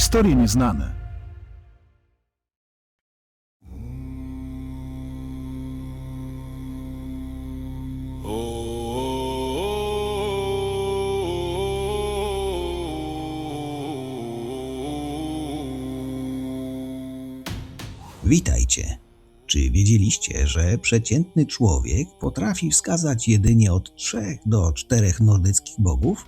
Historie nieznane. Witajcie. Czy wiedzieliście, że przeciętny człowiek potrafi wskazać jedynie od 3 do 4 nordyckich bogów?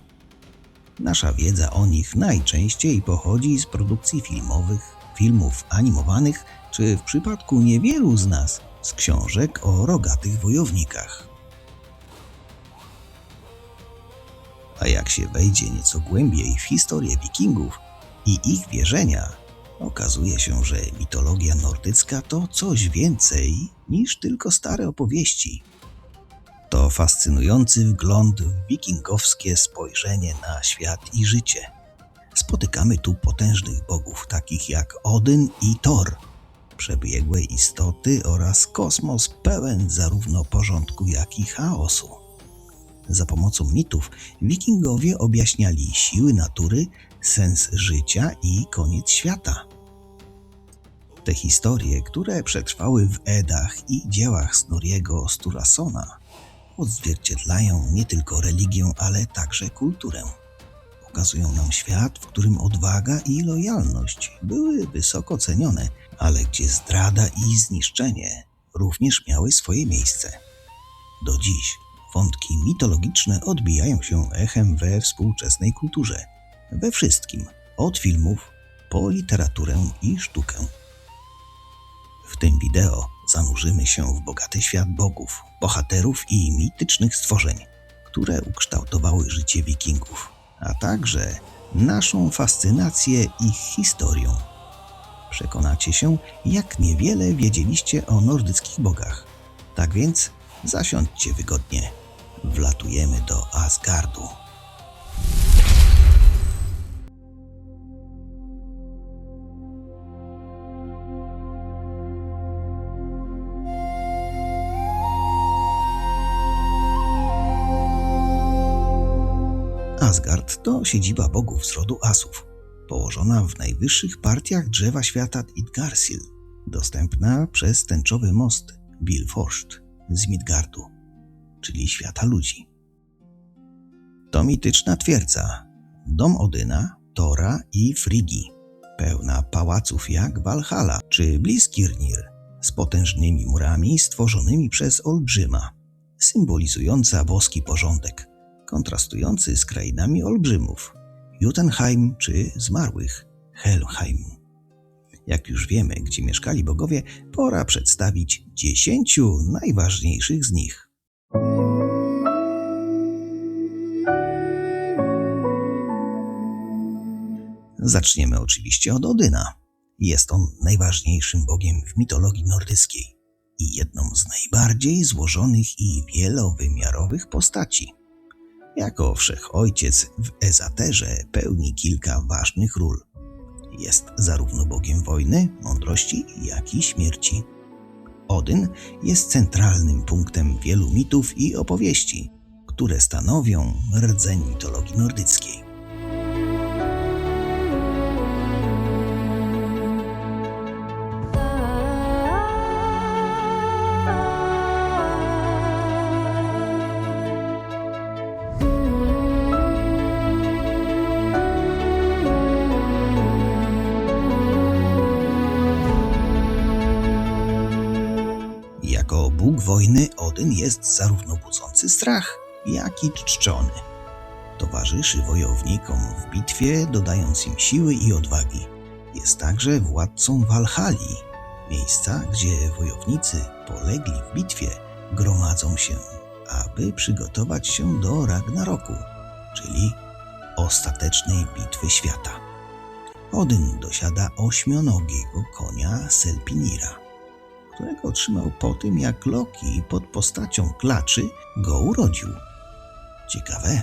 Nasza wiedza o nich najczęściej pochodzi z produkcji filmowych, filmów animowanych, czy w przypadku niewielu z nas z książek o rogatych wojownikach. A jak się wejdzie nieco głębiej w historię Wikingów i ich wierzenia, okazuje się, że mitologia nordycka to coś więcej niż tylko stare opowieści. To fascynujący wgląd w wikingowskie spojrzenie na świat i życie. Spotykamy tu potężnych bogów takich jak Odyn i Thor, przebiegłe istoty oraz kosmos pełen zarówno porządku, jak i chaosu. Za pomocą mitów wikingowie objaśniali siły natury, sens życia i koniec świata. Te historie, które przetrwały w Edach i dziełach Snorriego Sturlasona, odzwierciedlają nie tylko religię, ale także kulturę. Pokazują nam świat, w którym odwaga i lojalność były wysoko cenione, ale gdzie zdrada i zniszczenie również miały swoje miejsce. Do dziś wątki mitologiczne odbijają się echem we współczesnej kulturze. We wszystkim, od filmów po literaturę i sztukę. W tym wideo zanurzymy się w bogaty świat bogów, bohaterów i mitycznych stworzeń, które ukształtowały życie Wikingów, a także naszą fascynację ich historią. Przekonacie się, jak niewiele wiedzieliście o nordyckich bogach. Tak więc zasiądźcie wygodnie. Wlatujemy do Asgardu. Asgard to siedziba bogów z rodu Asów, położona w najwyższych partiach drzewa świata Yggdrasil, dostępna przez tęczowy most Bifrost z Midgardu, czyli świata ludzi. To mityczna twierdza, dom Odyna, Tora i Friggi, pełna pałaców jak Walhalla czy Bliskirnir, z potężnymi murami stworzonymi przez olbrzyma, symbolizująca boski porządek, kontrastujący z krainami olbrzymów, Jotunheim czy zmarłych, Helheim. Jak już wiemy, gdzie mieszkali bogowie, pora przedstawić 10 najważniejszych z nich. Zaczniemy oczywiście od Odyna. Jest on najważniejszym bogiem w mitologii nordyckiej i jedną z najbardziej złożonych i wielowymiarowych postaci. Jako wszechojciec w ezaterze pełni kilka ważnych ról. Jest zarówno bogiem wojny, mądrości, jak i śmierci. Odyn jest centralnym punktem wielu mitów i opowieści, które stanowią rdzeń mitologii nordyckiej. Jako bóg wojny Odyn jest zarówno budzący strach, jak i czczony. Towarzyszy wojownikom w bitwie, dodając im siły i odwagi. Jest także władcą Walhalli, miejsca, gdzie wojownicy polegli w bitwie gromadzą się, aby przygotować się do Ragnaroku, czyli ostatecznej bitwy świata. Odyn dosiada 8-nogiego konia Selpinira, którego otrzymał po tym, jak Loki pod postacią klaczy go urodził. Ciekawe.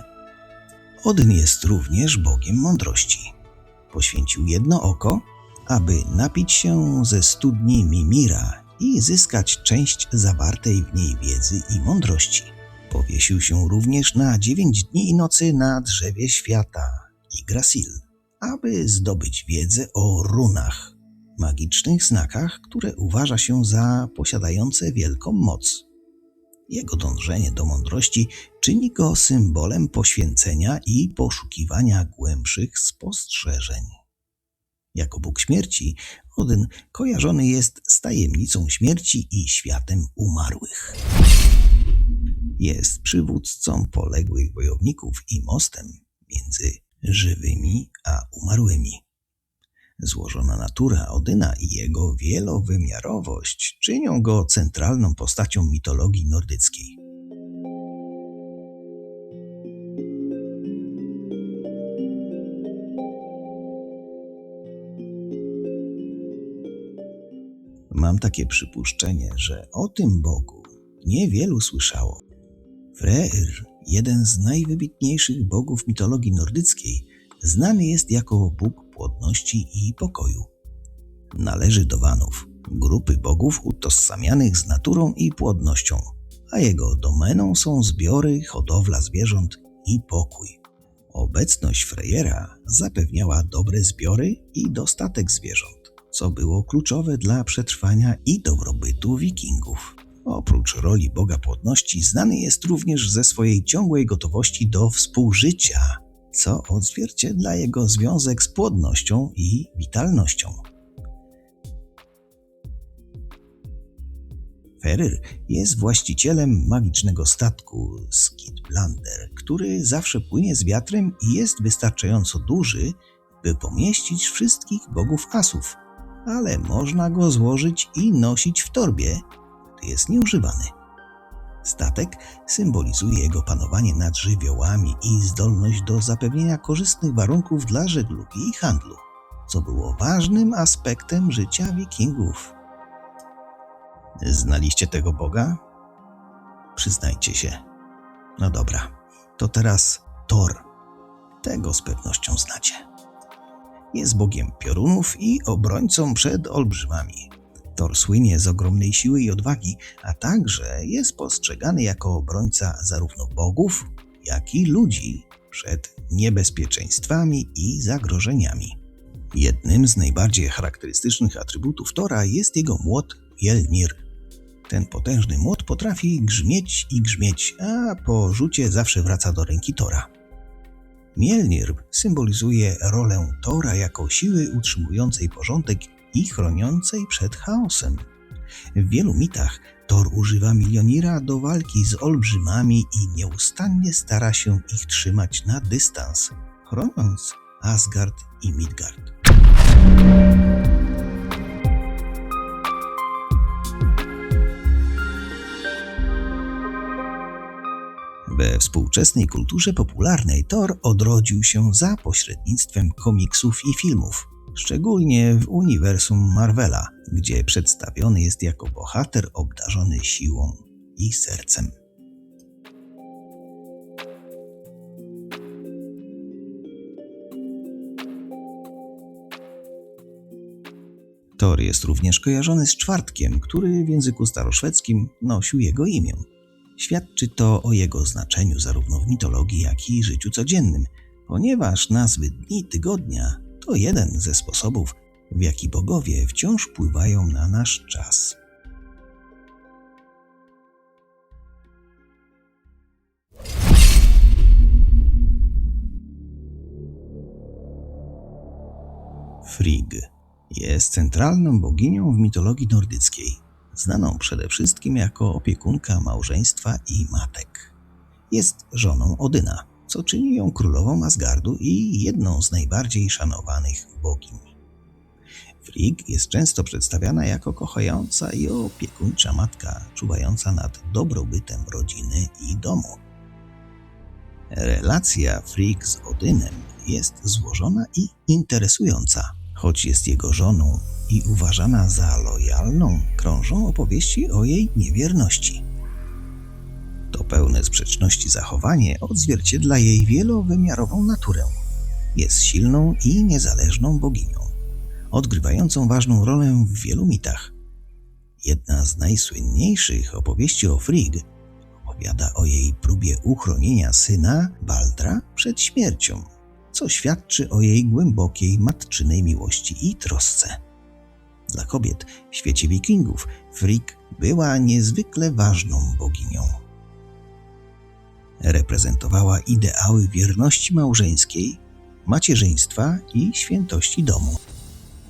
Odyn jest również bogiem mądrości. Poświęcił jedno oko, aby napić się ze studni Mimira i zyskać część zawartej w niej wiedzy i mądrości. Powiesił się również na 9 dni i nocy na drzewie świata Yggdrasil, aby zdobyć wiedzę o runach, magicznych znakach, które uważa się za posiadające wielką moc. Jego dążenie do mądrości czyni go symbolem poświęcenia i poszukiwania głębszych spostrzeżeń. Jako Bóg śmierci, Odyn kojarzony jest z tajemnicą śmierci i światem umarłych. Jest przywódcą poległych wojowników i mostem między żywymi a umarłymi. Złożona natura Odyna i jego wielowymiarowość czynią go centralną postacią mitologii nordyckiej. Mam takie przypuszczenie, że o tym Bogu niewielu słyszało. Freyr, jeden z najwybitniejszych bogów mitologii nordyckiej, znany jest jako Bóg płodności i pokoju. Należy do Wanów, grupy bogów utożsamianych z naturą i płodnością, a jego domeną są zbiory, hodowla zwierząt i pokój. Obecność Freyera zapewniała dobre zbiory i dostatek zwierząt, co było kluczowe dla przetrwania i dobrobytu Wikingów. Oprócz roli Boga płodności znany jest również ze swojej ciągłej gotowości do współżycia, co odzwierciedla jego związek z płodnością i witalnością. Fenrir jest właścicielem magicznego statku Skidblander, który zawsze płynie z wiatrem i jest wystarczająco duży, by pomieścić wszystkich bogów asów, ale można go złożyć i nosić w torbie, gdy jest nieużywany. Statek symbolizuje jego panowanie nad żywiołami i zdolność do zapewnienia korzystnych warunków dla żeglugi i handlu, co było ważnym aspektem życia Wikingów. Znaliście tego Boga? Przyznajcie się. No dobra, to teraz Thor. Tego z pewnością znacie. Jest bogiem piorunów i obrońcą przed olbrzymami. Thor słynie z ogromnej siły i odwagi, a także jest postrzegany jako obrońca zarówno bogów, jak i ludzi przed niebezpieczeństwami i zagrożeniami. Jednym z najbardziej charakterystycznych atrybutów Thora jest jego młot Mjolnir. Ten potężny młot potrafi grzmieć i grzmieć, a po rzucie zawsze wraca do ręki Thora. Mjolnir symbolizuje rolę Thora jako siły utrzymującej porządek i chroniącej przed chaosem. W wielu mitach Thor używa Mjolnira do walki z olbrzymami i nieustannie stara się ich trzymać na dystans, chroniąc Asgard i Midgard. We współczesnej kulturze popularnej Thor odrodził się za pośrednictwem komiksów i filmów, szczególnie w uniwersum Marvela, gdzie przedstawiony jest jako bohater obdarzony siłą i sercem. Thor jest również kojarzony z czwartkiem, który w języku staroszwedzkim nosił jego imię. Świadczy to o jego znaczeniu zarówno w mitologii, jak i życiu codziennym, ponieważ nazwy dni tygodnia to jeden ze sposobów, w jaki bogowie wciąż wpływają na nasz czas. Frigg jest centralną boginią w mitologii nordyckiej, znaną przede wszystkim jako opiekunka małżeństwa i matek. Jest żoną Odyna, co czyni ją królową Asgardu i jedną z najbardziej szanowanych bogiń. Frigg jest często przedstawiana jako kochająca i opiekuńcza matka, czuwająca nad dobrobytem rodziny i domu. Relacja Frigg z Odynem jest złożona i interesująca. Choć jest jego żoną i uważana za lojalną, krążą opowieści o jej niewierności. To pełne sprzeczności zachowanie odzwierciedla jej wielowymiarową naturę. Jest silną i niezależną boginią, odgrywającą ważną rolę w wielu mitach. Jedna z najsłynniejszych opowieści o Frigg opowiada o jej próbie uchronienia syna Baldra przed śmiercią, co świadczy o jej głębokiej matczynej miłości i trosce. Dla kobiet w świecie wikingów Frigg była niezwykle ważną boginią. Reprezentowała ideały wierności małżeńskiej, macierzyństwa i świętości domu.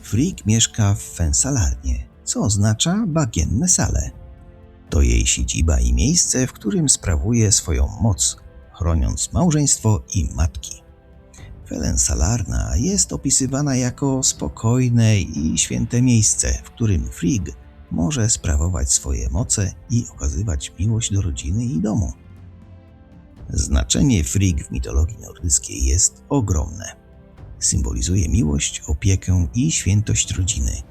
Frigg mieszka w Fensalarnie, co oznacza bagienne sale. To jej siedziba i miejsce, w którym sprawuje swoją moc, chroniąc małżeństwo i matki. Fensalarna jest opisywana jako spokojne i święte miejsce, w którym Frigg może sprawować swoje moce i okazywać miłość do rodziny i domu. Znaczenie Frigg w mitologii nordyckiej jest ogromne. Symbolizuje miłość, opiekę i świętość rodziny,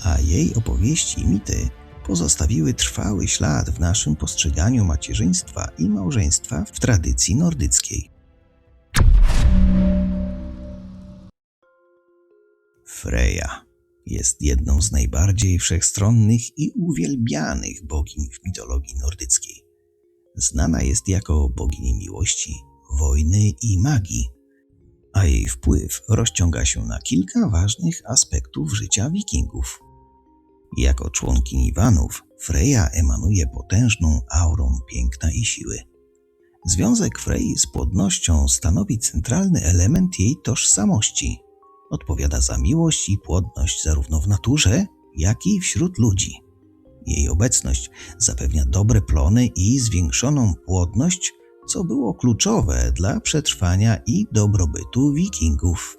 a jej opowieści i mity pozostawiły trwały ślad w naszym postrzeganiu macierzyństwa i małżeństwa w tradycji nordyckiej. Freja jest jedną z najbardziej wszechstronnych i uwielbianych bogiń w mitologii nordyckiej. Znana jest jako bogini miłości, wojny i magii, a jej wpływ rozciąga się na kilka ważnych aspektów życia wikingów. Jako członkini Vanów, Freja emanuje potężną aurą piękna i siły. Związek Frey z płodnością stanowi centralny element jej tożsamości. Odpowiada za miłość i płodność zarówno w naturze, jak i wśród ludzi. Jej obecność zapewnia dobre plony i zwiększoną płodność, co było kluczowe dla przetrwania i dobrobytu wikingów.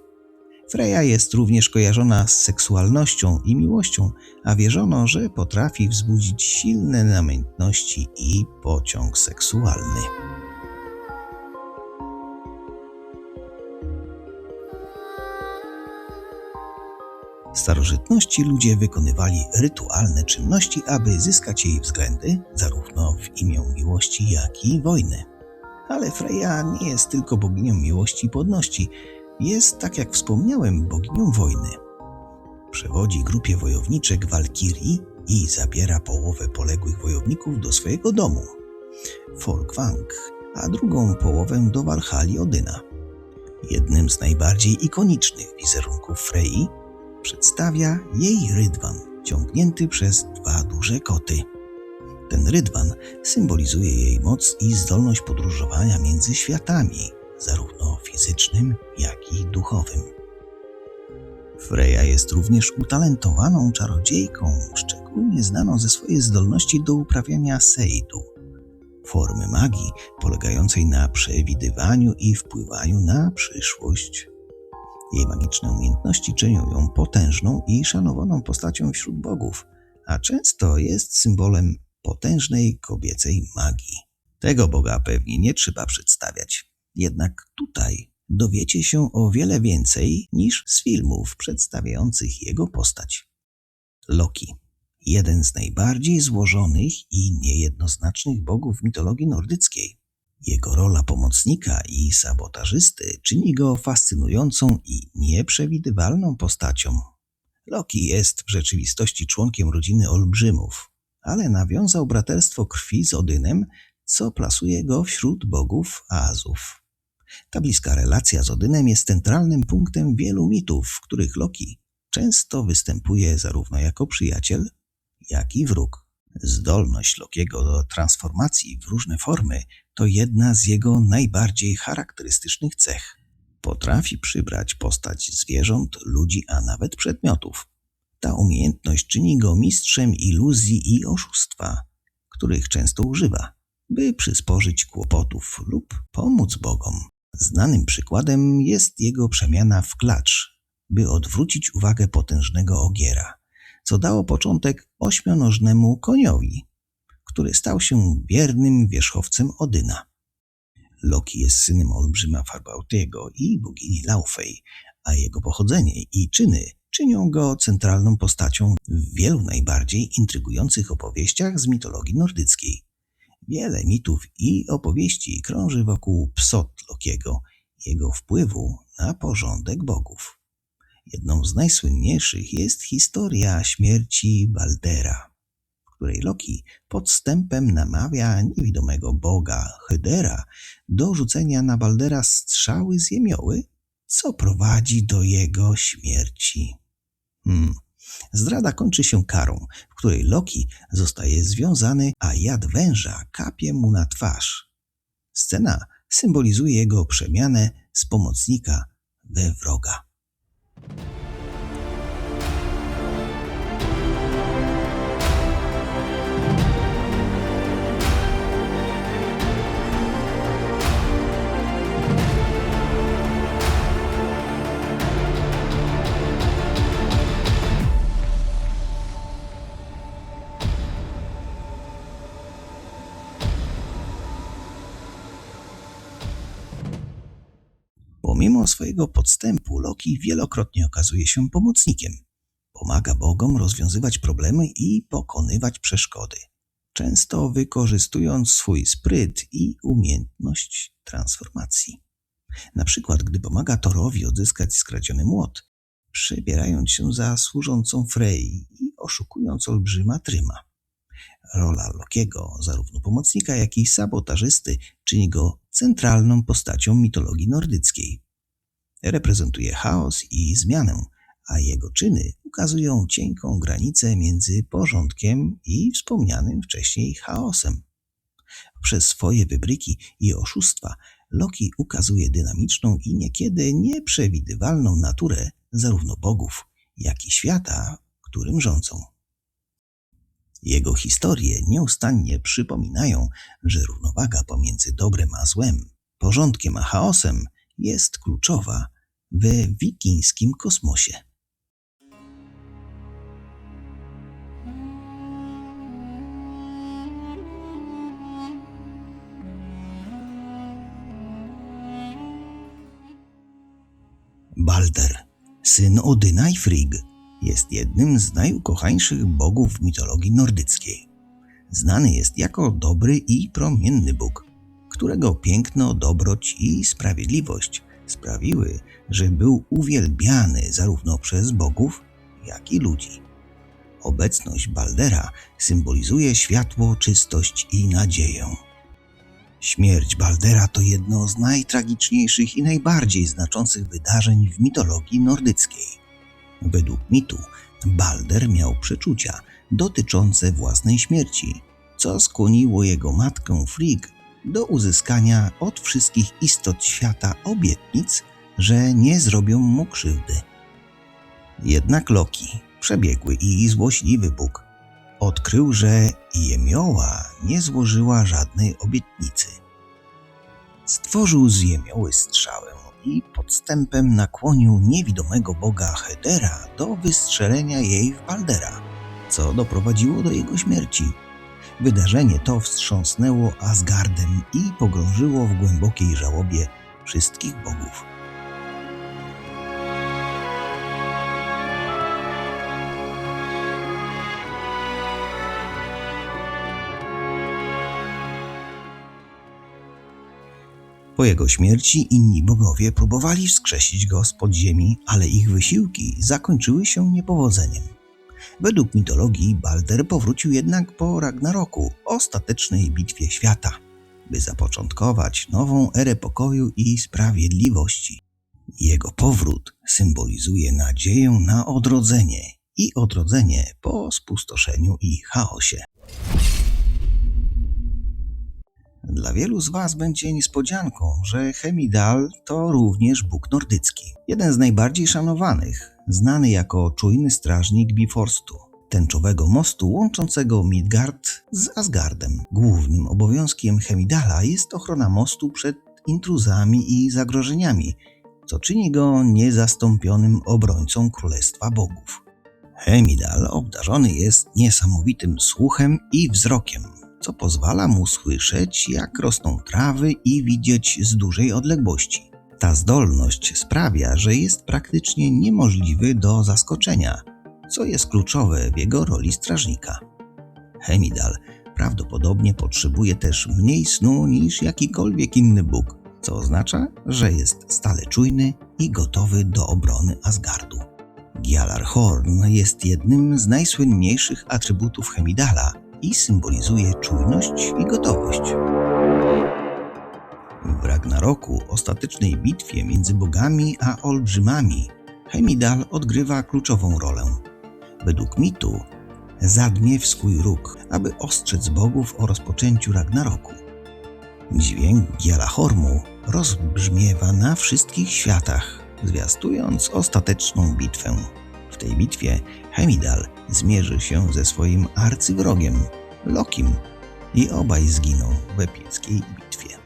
Freja jest również kojarzona z seksualnością i miłością, a wierzono, że potrafi wzbudzić silne namiętności i pociąg seksualny. W starożytności ludzie wykonywali rytualne czynności, aby zyskać jej względy, zarówno w imię miłości, jak i wojny. Ale Freja nie jest tylko boginią miłości i płodności, jest, tak jak wspomniałem, boginią wojny. Przewodzi grupie wojowniczek Walkirii i zabiera połowę poległych wojowników do swojego domu, Folkvang, a drugą połowę do Walhalli Odyna. Jednym z najbardziej ikonicznych wizerunków Frei przedstawia jej rydwan, ciągnięty przez dwa duże koty. Ten rydwan symbolizuje jej moc i zdolność podróżowania między światami, zarówno fizycznym, jak i duchowym. Freja jest również utalentowaną czarodziejką, szczególnie znaną ze swojej zdolności do uprawiania seidu, formy magii polegającej na przewidywaniu i wpływaniu na przyszłość. Jej magiczne umiejętności czynią ją potężną i szanowaną postacią wśród bogów, a często jest symbolem potężnej kobiecej magii. Tego boga pewnie nie trzeba przedstawiać, jednak tutaj dowiecie się o wiele więcej niż z filmów przedstawiających jego postać. Loki, jeden z najbardziej złożonych i niejednoznacznych bogów mitologii nordyckiej. Jego rola pomocnika i sabotażysty czyni go fascynującą i nieprzewidywalną postacią. Loki jest w rzeczywistości członkiem rodziny olbrzymów, ale nawiązał braterstwo krwi z Odynem, co plasuje go wśród bogów Azów. Ta bliska relacja z Odynem jest centralnym punktem wielu mitów, w których Loki często występuje zarówno jako przyjaciel, jak i wróg. Zdolność Lokiego do transformacji w różne formy to jedna z jego najbardziej charakterystycznych cech. Potrafi przybrać postać zwierząt, ludzi, a nawet przedmiotów. Ta umiejętność czyni go mistrzem iluzji i oszustwa, których często używa, by przysporzyć kłopotów lub pomóc bogom. Znanym przykładem jest jego przemiana w klacz, by odwrócić uwagę potężnego ogiera, co dało początek ośmionożnemu koniowi, który stał się wiernym wierzchowcem Odyna. Loki jest synem olbrzyma Farbautiego i bogini Laufey, a jego pochodzenie i czyny czynią go centralną postacią w wielu najbardziej intrygujących opowieściach z mitologii nordyckiej. Wiele mitów i opowieści krąży wokół psot Lokiego, jego wpływu na porządek bogów. Jedną z najsłynniejszych jest historia śmierci Baldera, w której Loki podstępem namawia niewidomego boga Hydera do rzucenia na Baldera strzały z jemioły, co prowadzi do jego śmierci. Zdrada kończy się karą, w której Loki zostaje związany, a jad węża kapie mu na twarz. Scena symbolizuje jego przemianę z pomocnika we wroga. Pomimo swojego podstępu, Loki wielokrotnie okazuje się pomocnikiem. Pomaga bogom rozwiązywać problemy i pokonywać przeszkody, często wykorzystując swój spryt i umiejętność transformacji. Na przykład, gdy pomaga Thorowi odzyskać skradziony młot, przebierając się za służącą Frey i oszukując olbrzyma Tryma. Rola Lokiego, zarówno pomocnika, jak i sabotażysty, czyni go centralną postacią mitologii nordyckiej. Reprezentuje chaos i zmianę, a jego czyny ukazują cienką granicę między porządkiem i wspomnianym wcześniej chaosem. Przez swoje wybryki i oszustwa Loki ukazuje dynamiczną i niekiedy nieprzewidywalną naturę zarówno bogów, jak i świata, którym rządzą. Jego historie nieustannie przypominają, że równowaga pomiędzy dobrem a złem, porządkiem a chaosem jest kluczowa we wikińskim kosmosie. Balder, syn Odyna i Frigg, jest jednym z najukochańszych bogów w mitologii nordyckiej. Znany jest jako dobry i promienny bóg, którego piękno, dobroć i sprawiedliwość sprawiły, że był uwielbiany zarówno przez bogów, jak i ludzi. Obecność Baldera symbolizuje światło, czystość i nadzieję. Śmierć Baldera to jedno z najtragiczniejszych i najbardziej znaczących wydarzeń w mitologii nordyckiej. Według mitu Balder miał przeczucia dotyczące własnej śmierci, co skłoniło jego matkę Frigg do uzyskania od wszystkich istot świata obietnic, że nie zrobią mu krzywdy. Jednak Loki, przebiegły i złośliwy bóg, odkrył, że Jemioła nie złożyła żadnej obietnicy. Stworzył z Jemioły strzałę i podstępem nakłonił niewidomego boga Hedera do wystrzelenia jej w Baldera, co doprowadziło do jego śmierci. Wydarzenie to wstrząsnęło Asgardem i pogrążyło w głębokiej żałobie wszystkich bogów. Po jego śmierci inni bogowie próbowali wskrzesić go z podziemi, ale ich wysiłki zakończyły się niepowodzeniem. Według mitologii Balder powrócił jednak po Ragnaroku, ostatecznej bitwie świata, by zapoczątkować nową erę pokoju i sprawiedliwości. Jego powrót symbolizuje nadzieję na odrodzenie i odrodzenie po spustoszeniu i chaosie. Dla wielu z Was będzie niespodzianką, że Hemidal to również bóg nordycki. Jeden z najbardziej szanowanych, znany jako czujny strażnik Bifrostu, tęczowego mostu łączącego Midgard z Asgardem. Głównym obowiązkiem Hemidala jest ochrona mostu przed intruzami i zagrożeniami, co czyni go niezastąpionym obrońcą Królestwa Bogów. Hemidal obdarzony jest niesamowitym słuchem i wzrokiem, co pozwala mu słyszeć, jak rosną trawy i widzieć z dużej odległości. Ta zdolność sprawia, że jest praktycznie niemożliwy do zaskoczenia, co jest kluczowe w jego roli strażnika. Hemidal prawdopodobnie potrzebuje też mniej snu niż jakikolwiek inny bóg, co oznacza, że jest stale czujny i gotowy do obrony Asgardu. Gjallarhorn jest jednym z najsłynniejszych atrybutów Hemidala i symbolizuje czujność i gotowość. W Ragnaroku, ostatecznej bitwie między bogami a olbrzymami, Heimdall odgrywa kluczową rolę. Według mitu zadmie w swój róg, aby ostrzec bogów o rozpoczęciu Ragnaroku. Dźwięk Gjallarhornu rozbrzmiewa na wszystkich światach, zwiastując ostateczną bitwę. W tej bitwie Heimdall zmierzy się ze swoim arcywrogiem, Lokim, i obaj zginą w epickiej bitwie.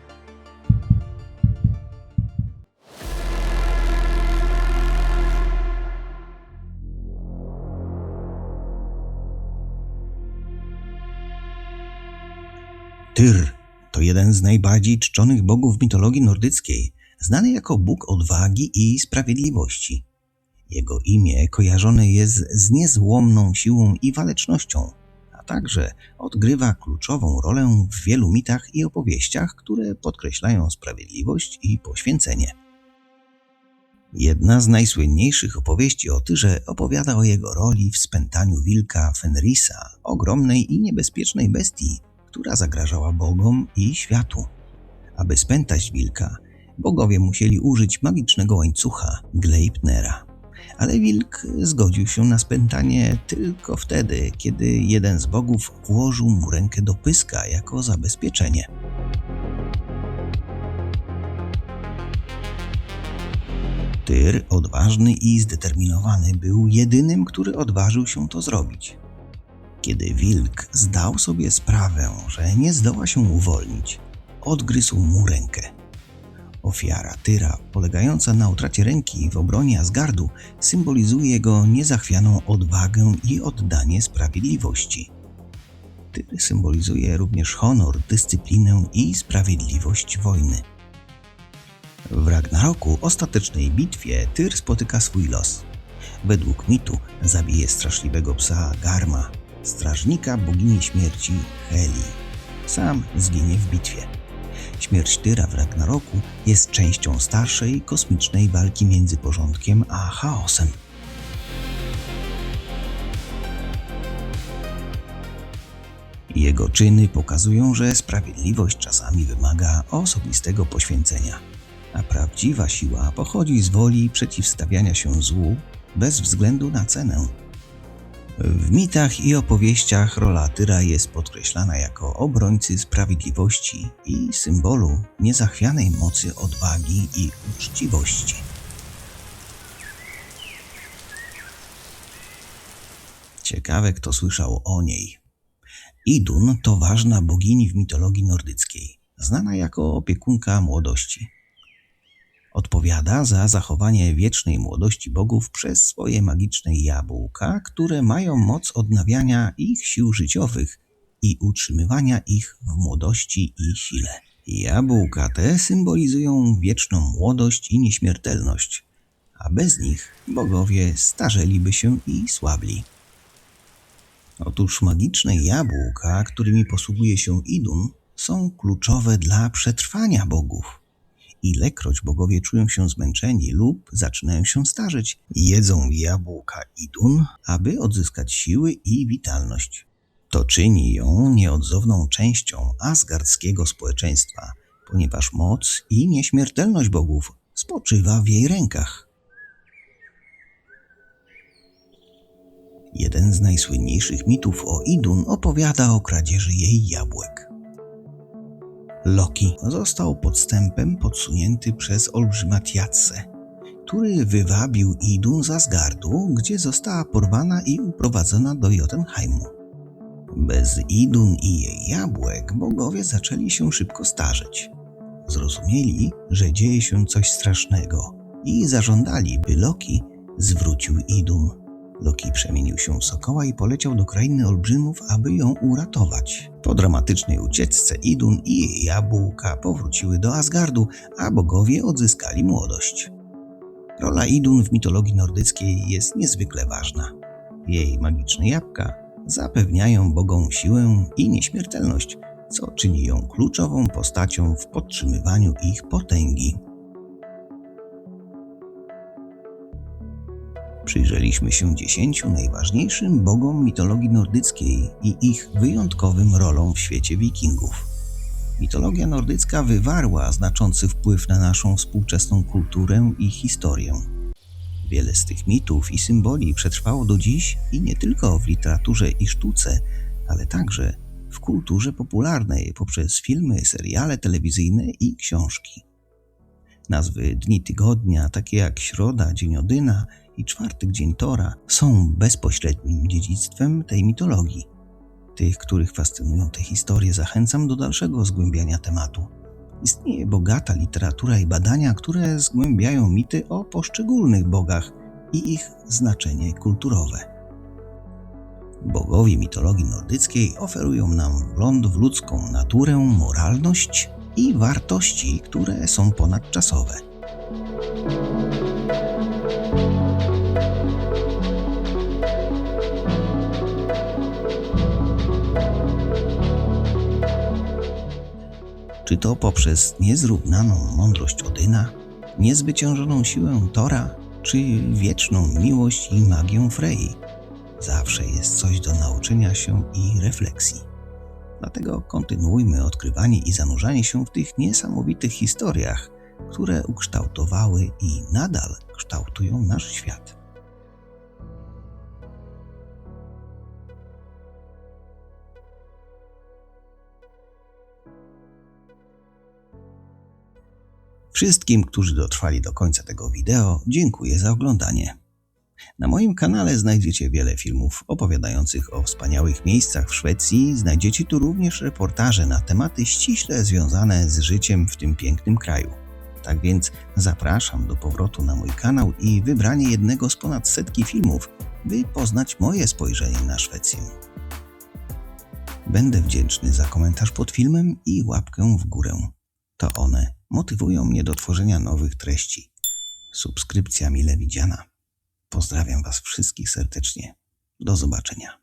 Tyr to jeden z najbardziej czczonych bogów mitologii nordyckiej, znany jako bóg odwagi i sprawiedliwości. Jego imię kojarzone jest z niezłomną siłą i walecznością, a także odgrywa kluczową rolę w wielu mitach i opowieściach, które podkreślają sprawiedliwość i poświęcenie. Jedna z najsłynniejszych opowieści o Tyrze opowiada o jego roli w spętaniu wilka Fenrisa, ogromnej i niebezpiecznej bestii, która zagrażała bogom i światu. Aby spętać wilka, bogowie musieli użyć magicznego łańcucha Gleipnera. Ale wilk zgodził się na spętanie tylko wtedy, kiedy jeden z bogów włożył mu rękę do pyska jako zabezpieczenie. Tyr, odważny i zdeterminowany, był jedynym, który odważył się to zrobić. Kiedy wilk zdał sobie sprawę, że nie zdoła się uwolnić, odgryzł mu rękę. Ofiara Tyra, polegająca na utracie ręki w obronie Asgardu, symbolizuje jego niezachwianą odwagę i oddanie sprawiedliwości. Tyr symbolizuje również honor, dyscyplinę i sprawiedliwość wojny. W Ragnaroku, ostatecznej bitwie, Tyr spotyka swój los. Według mitu zabije straszliwego psa Garma, strażnika bogini śmierci Heli. Sam zginie w bitwie. Śmierć Tyra w Ragnaroku jest częścią starszej, kosmicznej walki między porządkiem a chaosem. Jego czyny pokazują, że sprawiedliwość czasami wymaga osobistego poświęcenia, a prawdziwa siła pochodzi z woli przeciwstawiania się złu bez względu na cenę. W mitach i opowieściach rola Tyra jest podkreślana jako obrońcy sprawiedliwości i symbolu niezachwianej mocy odwagi i uczciwości. Ciekawe, kto słyszał o niej. Idun to ważna bogini w mitologii nordyckiej, znana jako opiekunka młodości. Odpowiada za zachowanie wiecznej młodości bogów przez swoje magiczne jabłka, które mają moc odnawiania ich sił życiowych i utrzymywania ich w młodości i sile. Jabłka te symbolizują wieczną młodość i nieśmiertelność, a bez nich bogowie starzeliby się i słabli. Otóż magiczne jabłka, którymi posługuje się Idun, są kluczowe dla przetrwania bogów. Ilekroć bogowie czują się zmęczeni lub zaczynają się starzeć, jedzą jabłka Idun, aby odzyskać siły i witalność. To czyni ją nieodzowną częścią asgardzkiego społeczeństwa, ponieważ moc i nieśmiertelność bogów spoczywa w jej rękach. Jeden z najsłynniejszych mitów o Idun opowiada o kradzieży jej jabłek. Loki został podstępem podsunięty przez olbrzyma Tjadsę, który wywabił Idun z Asgardu, gdzie została porwana i uprowadzona do Jotunheimu. Bez Idun i jej jabłek bogowie zaczęli się szybko starzeć. Zrozumieli, że dzieje się coś strasznego i zażądali, by Loki zwrócił Idun. Loki przemienił się w sokoła i poleciał do krainy olbrzymów, aby ją uratować. Po dramatycznej ucieczce Idun i jej jabłka powróciły do Asgardu, a bogowie odzyskali młodość. Rola Idun w mitologii nordyckiej jest niezwykle ważna. Jej magiczne jabłka zapewniają bogom siłę i nieśmiertelność, co czyni ją kluczową postacią w podtrzymywaniu ich potęgi. Przyjrzeliśmy się 10 najważniejszym bogom mitologii nordyckiej i ich wyjątkowym rolom w świecie wikingów. Mitologia nordycka wywarła znaczący wpływ na naszą współczesną kulturę i historię. Wiele z tych mitów i symboli przetrwało do dziś i nie tylko w literaturze i sztuce, ale także w kulturze popularnej poprzez filmy, seriale telewizyjne i książki. Nazwy dni tygodnia, takie jak środa, dzień Odyna i czwartek, dzień Tora, są bezpośrednim dziedzictwem tej mitologii. Tych, których fascynują te historie, zachęcam do dalszego zgłębiania tematu. Istnieje bogata literatura i badania, które zgłębiają mity o poszczególnych bogach i ich znaczenie kulturowe. Bogowie mitologii nordyckiej oferują nam wgląd w ludzką naturę, moralność i wartości, które są ponadczasowe. Czy to poprzez niezrównaną mądrość Odyna, niezwyciężoną siłę Tora, czy wieczną miłość i magię Frey. Zawsze jest coś do nauczenia się i refleksji. Dlatego kontynuujmy odkrywanie i zanurzanie się w tych niesamowitych historiach, które ukształtowały i nadal kształtują nasz świat. Wszystkim, którzy dotrwali do końca tego wideo, dziękuję za oglądanie. Na moim kanale znajdziecie wiele filmów opowiadających o wspaniałych miejscach w Szwecji. Znajdziecie tu również reportaże na tematy ściśle związane z życiem w tym pięknym kraju. Tak więc zapraszam do powrotu na mój kanał i wybranie jednego z ponad setki filmów, by poznać moje spojrzenie na Szwecję. Będę wdzięczny za komentarz pod filmem i łapkę w górę. To one motywują mnie do tworzenia nowych treści. Subskrypcja mile widziana. Pozdrawiam Was wszystkich serdecznie. Do zobaczenia.